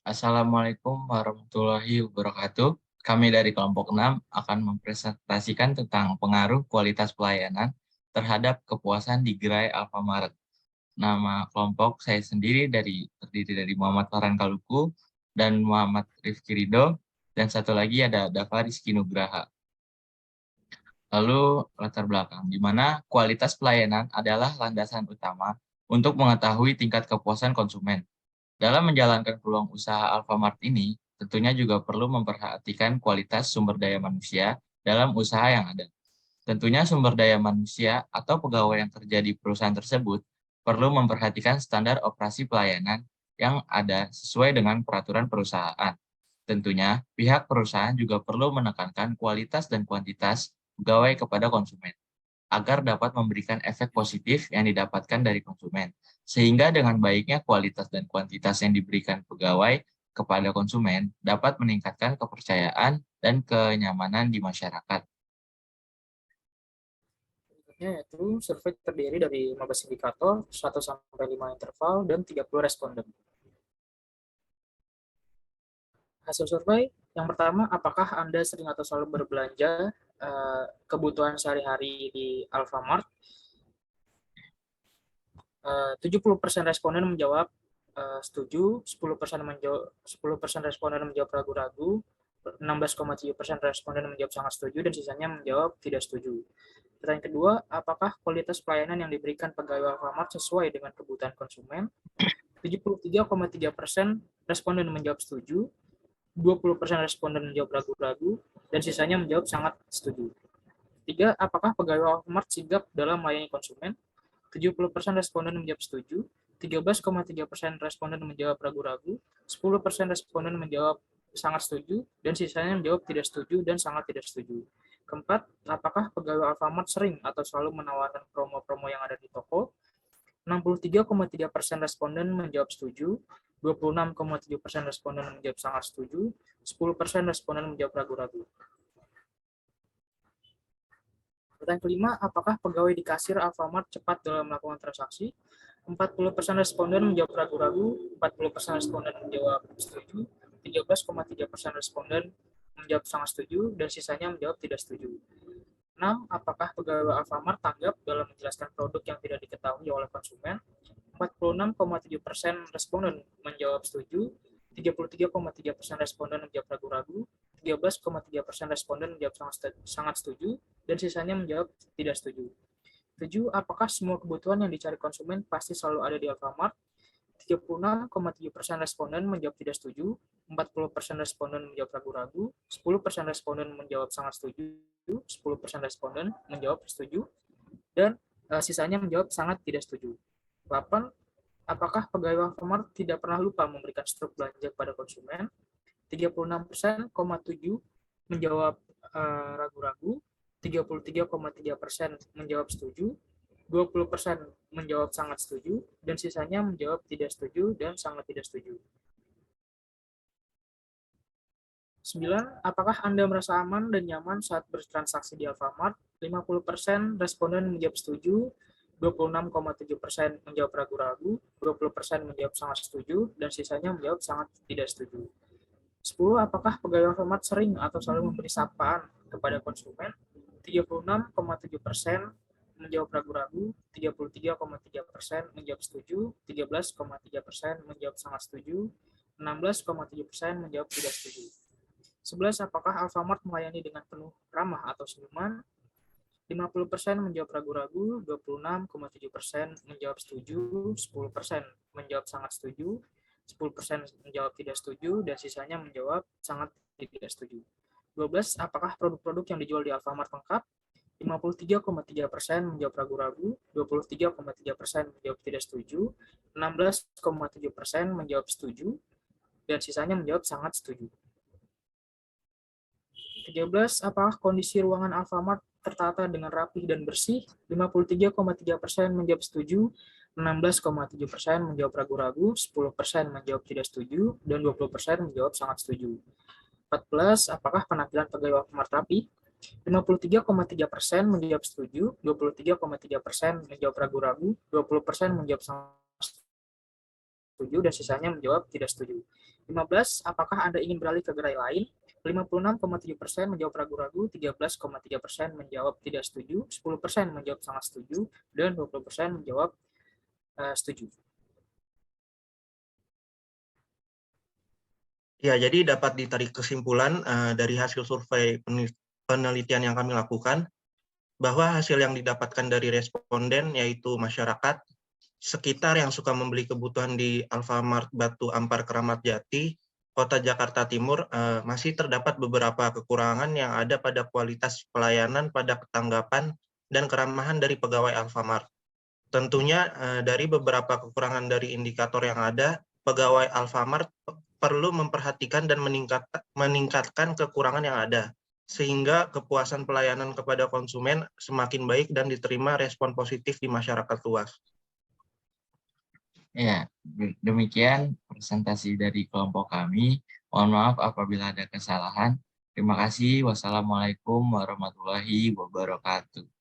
Assalamualaikum warahmatullahi wabarakatuh. Kami dari kelompok 6 akan mempresentasikan tentang pengaruh kualitas pelayanan terhadap kepuasan di gerai Alfamart. Nama kelompok saya sendiri terdiri dari Muhammad Farhan Kaluku dan Muhammad Rifki Ridho, dan satu lagi ada Dava Rizky Nugraha. Lalu latar belakang, di mana kualitas pelayanan adalah landasan utama untuk mengetahui tingkat kepuasan konsumen. Dalam menjalankan peluang usaha Alfamart ini, tentunya juga perlu memperhatikan kualitas sumber daya manusia dalam usaha yang ada. Tentunya sumber daya manusia atau pegawai yang kerja di perusahaan tersebut perlu memperhatikan standar operasi pelayanan yang ada sesuai dengan peraturan perusahaan. Tentunya, pihak perusahaan juga perlu menekankan kualitas dan kuantitas pegawai kepada konsumen, agar dapat memberikan efek positif yang didapatkan dari konsumen. Sehingga dengan baiknya kualitas dan kuantitas yang diberikan pegawai kepada konsumen dapat meningkatkan kepercayaan dan kenyamanan di masyarakat. Berikutnya yaitu survei terdiri dari 15 indikator, 1-5 interval, dan 30 responden. Hasil survei yang pertama, apakah Anda sering atau selalu berbelanja kebutuhan sehari-hari di Alfamart? 70% responden menjawab setuju, 10% responden menjawab ragu-ragu, 16,7% responden menjawab sangat setuju, dan sisanya menjawab tidak setuju. Pertanyaan kedua, apakah kualitas pelayanan yang diberikan pegawai Alfamart sesuai dengan kebutuhan konsumen? 73,3% responden menjawab setuju, 20% responden menjawab ragu-ragu, dan sisanya menjawab sangat setuju. Tiga, apakah pegawai Alfamart sigap dalam melayani konsumen? 70% responden menjawab setuju, 13,3% responden menjawab ragu-ragu, 10% responden menjawab sangat setuju, dan sisanya menjawab tidak setuju dan sangat tidak setuju. Keempat, apakah pegawai Alfamart sering atau selalu menawarkan promo-promo yang ada di toko? 63,3% responden menjawab setuju, 26,7% responden menjawab sangat setuju, 10% responden menjawab ragu-ragu. Pertanyaan kelima, apakah pegawai di kasir Alfamart cepat dalam melakukan transaksi? 40% responden menjawab ragu-ragu, 40% responden menjawab setuju, 13,3% responden menjawab sangat setuju, dan sisanya menjawab tidak setuju. 6. Apakah pegawai Alfamart tanggap dalam menjelaskan produk yang tidak diketahui oleh konsumen? 46,7% responden menjawab setuju, 33,3% responden menjawab ragu-ragu, 13,3% responden menjawab sangat setuju, dan sisanya menjawab tidak setuju. 7. Apakah semua kebutuhan yang dicari konsumen pasti selalu ada di Alfamart? 36,7% responden menjawab tidak setuju, 40% responden menjawab ragu-ragu, 10% responden menjawab sangat setuju, 10% responden menjawab setuju, dan sisanya menjawab sangat tidak setuju. 8. Apakah pegawai Alfamart tidak pernah lupa memberikan struk belanja kepada konsumen? 36,7% menjawab ragu-ragu, 33,3% menjawab setuju, 20% menjawab sangat setuju, dan sisanya menjawab tidak setuju dan sangat tidak setuju. 9. Apakah Anda merasa aman dan nyaman saat bertransaksi di Alfamart? 50% responden menjawab setuju, 26,7% menjawab ragu-ragu, 20% menjawab sangat setuju, dan sisanya menjawab sangat tidak setuju. 10. Apakah pegawai Alfamart sering atau selalu memberi sapaan kepada konsumen? 36,7% menjawab ragu-ragu, 33,3% menjawab setuju, 13,3% menjawab sangat setuju, 16,7% menjawab tidak setuju. 11. Apakah Alfamart melayani dengan penuh ramah atau senyuman? 50% menjawab ragu-ragu, 26,7% menjawab setuju, 10% menjawab sangat setuju, 10% menjawab tidak setuju, dan sisanya menjawab sangat tidak setuju. 12. Apakah produk-produk yang dijual di Alfamart lengkap? 53,3% menjawab ragu-ragu, 23,3% menjawab tidak setuju, 16,7% menjawab setuju, dan sisanya menjawab sangat setuju. 13. Apakah kondisi ruangan Alfamart tertata dengan rapi dan bersih? 53,3% menjawab setuju, 16,7% menjawab ragu-ragu, 10% menjawab tidak setuju, dan 20% menjawab sangat setuju. 14. Apakah penampilan pegawai Alfamart rapi? 53,3% menjawab setuju, 23,3% menjawab ragu-ragu, 20% menjawab sangat setuju dan sisanya menjawab tidak setuju. 15. Apakah Anda ingin beralih ke gerai lain? 56,7% menjawab ragu-ragu, 13,3% menjawab tidak setuju, 10% menjawab sangat setuju, dan 20% menjawab setuju. Ya, jadi dapat ditarik kesimpulan dari hasil survei penelitian yang kami lakukan, bahwa hasil yang didapatkan dari responden yaitu masyarakat sekitar yang suka membeli kebutuhan di Alfamart Batu Ampar Keramat Jati, Kota Jakarta Timur, masih terdapat beberapa kekurangan yang ada pada kualitas pelayanan, pada ketanggapan dan keramahan dari pegawai Alfamart. Tentunya dari beberapa kekurangan dari indikator yang ada, pegawai Alfamart perlu memperhatikan dan meningkatkan kekurangan yang ada, sehingga kepuasan pelayanan kepada konsumen semakin baik dan diterima respon positif di masyarakat luas. Ya, demikian presentasi dari kelompok kami. Mohon maaf apabila ada kesalahan. Terima kasih. Wassalamualaikum warahmatullahi wabarakatuh.